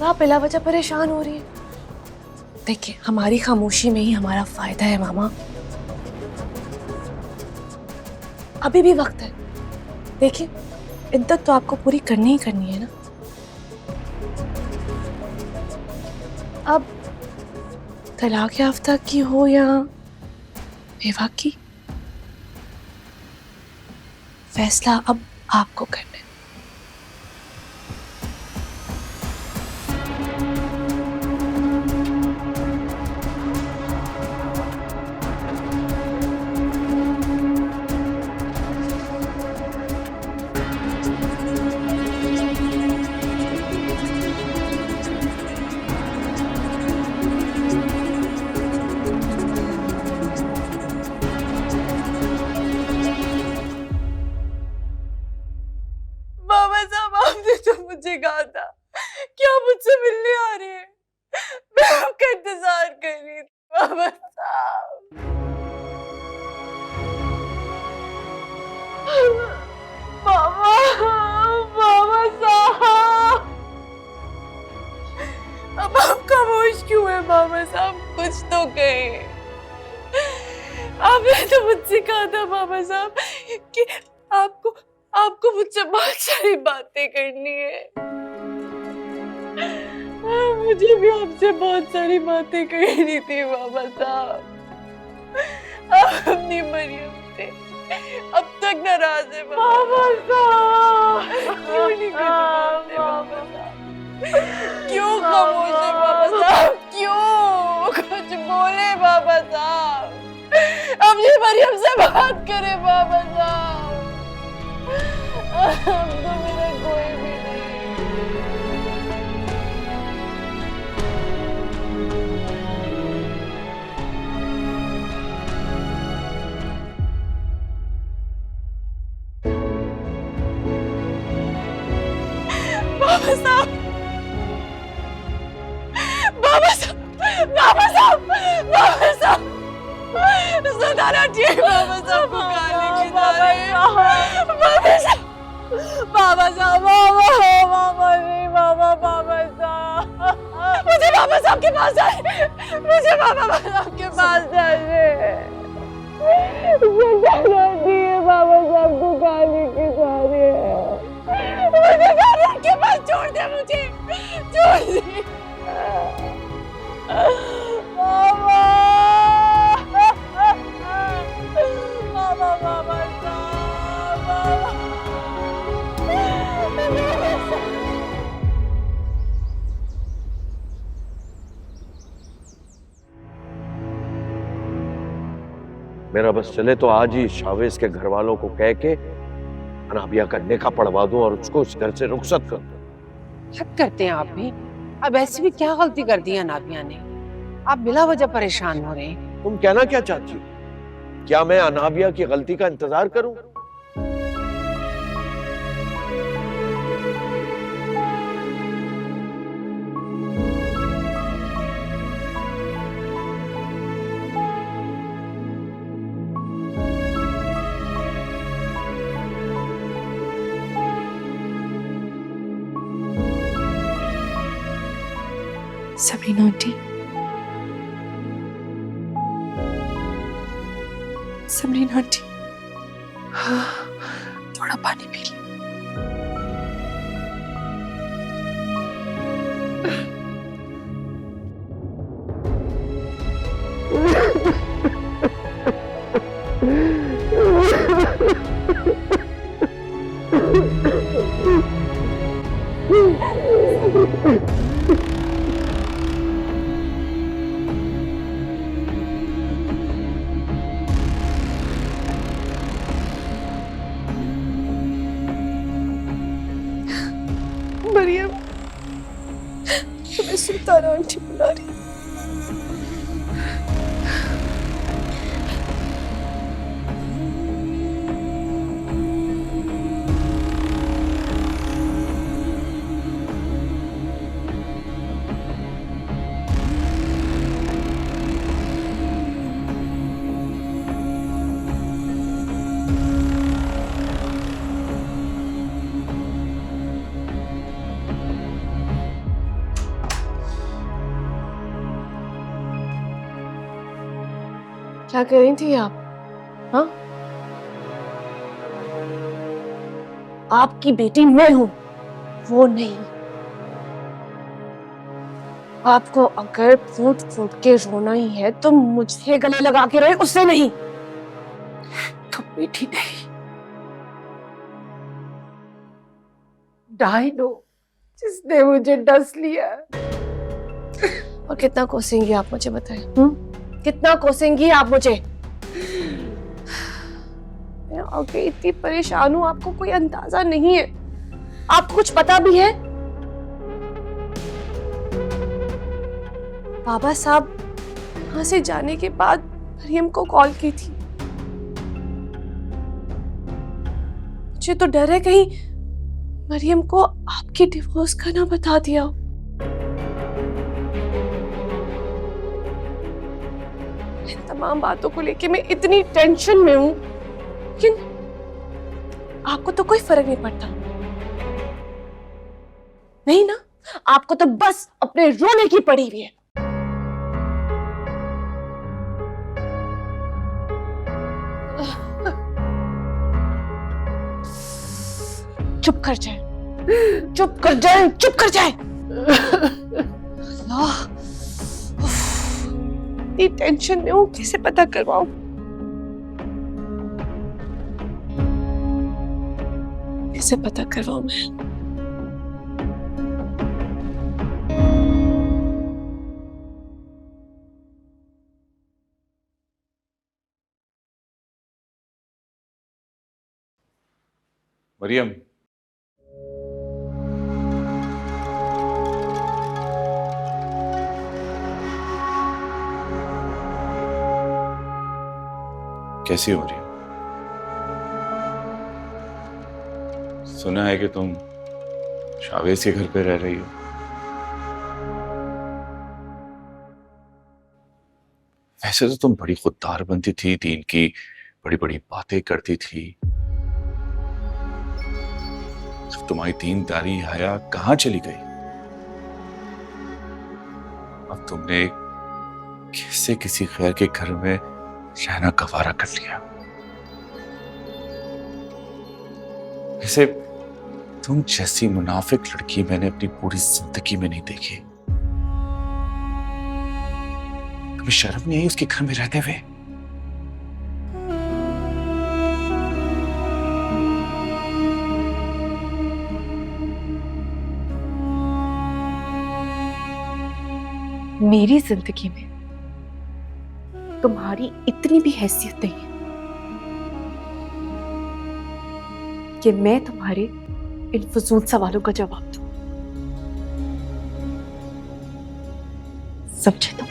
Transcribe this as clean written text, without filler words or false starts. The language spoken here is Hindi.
आप बिला वजह परेशान हो रही है। देखिए, हमारी खामोशी में ही हमारा फायदा है मामा। अभी भी वक्त है। देखिए, इद्दत तो आपको पूरी करनी ही करनी है ना। अब तलाक याफ्ता की हो या बेवा की, फैसला अब आपको करना है। मामा साहब, आपने तो मुझे कहा था कि आप मुझसे मिलने आ रहे हैं। मैं आपका इंतजार कर रही थी मामा साहब। मामा, मामा साहब, अब आप खामोश क्यों है मामा साहब? कुछ तो कहें। आपने तो मुझसे कहा था मामा साहब कि आपको आपको मुझसे बहुत सारी बातें करनी है। मुझे भी आपसे बहुत सारी बातें करनी थी मामा साहब। आप अपनी मरियम से अब तक नाराज है मामा साहब। क्यों नहीं कुछ बोलते मामा साहब? क्यों खामोश है मामा साहब? क्यों कुछ बोले मामा साहब? अपनी मरियम से बात करे मामा साहब। अब तो मेरा कोई भी नहीं। बाबा साहब, बाबा साहब, बाबा साहब, बाबा साहब, सुधारा जी, बाबा साहब को गाली की जा रही है। बाबा साहब, बाबा साहब, बाबा नहीं, बाबा साहब, मुझे बाबा साहब के पास जाए, मुझे बाबा साहब के पास जाए। सुधारा जी, बाबा साहब को गाली की जा रही है। मुझे घर के पास छोड़ दे, मुझे छोड़ दे मामा। मामा, मामा साहब, मेरा बस चले तो आज ही शावेज के घर वालों को कह के अनाबिया का निकाह पढ़वा दूं और उसको इस घर से रुखसत कर दूं। हद करते हैं आप भी। अब ऐसी भी क्या गलती कर दी है अनाबिया ने? आप बिला वजह परेशान हो रहे हैं। तुम कहना क्या चाहती हो? क्या मैं अनाबिया की गलती का इंतजार करूं? सबरीना आंटी, सबरीना आंटी, हाँ, थोड़ा पानी पी ले। मरियम, तुम्हें सुल्ताना आंटी बुला रही है। क्या कर रही थी आप? हाँ, आपकी बेटी मैं हूं, वो नहीं। आपको अगर फूट फूट के रोना ही है तो मुझसे गले लगा के रोए, उससे नहीं। तो बेटी नहीं, डायनो जिसने मुझे डस लिया। और कितना कोसेंगी आप मुझे बताएं? कितना कोसेंगी आप मुझे? मैं आगे इतनी परेशान हूं, आपको कोई अंदाजा नहीं है। आपको कुछ पता भी है? बाबा साहब यहाँ से जाने के बाद मरियम को कॉल की थी। मुझे तो डर है कहीं मरियम को आपके डिवोर्स का ना बता दिया हो। इन तमाम बातों को लेके मैं इतनी टेंशन में हूं, लेकिन आपको तो कोई फर्क नहीं पड़ता, नहीं ना? आपको तो बस अपने रोने की पड़ी हुई है। चुप कर जाए, चुप कर जाए, चुप कर जाए। अल्लाह, इतनी टेंशन में हूं, कैसे पता करवाऊं? कैसे पता करवाऊं मैं? मरियम, कैसी हो रही हो? सुना है कि तुम शावेज के घर पे रह रही हो। वैसे तो तुम बड़ी खुददार बनती थी, दीन की बड़ी बड़ी बातें करती थी। अब तुम्हारी दीनदारी हया कहां चली गई? अब तुमने कैसे किसी खैर के घर में रहना गवारा कर लिया? वैसे तुम जैसी मुनाफिक लड़की मैंने अपनी पूरी जिंदगी में नहीं देखी। कभी शर्म नहीं आई उसके घर में रहते हुए? मेरी जिंदगी में तुम्हारी इतनी भी हैसियत नहीं है कि मैं तुम्हारे इन फजूल सवालों का जवाब दूं। समझे तुम?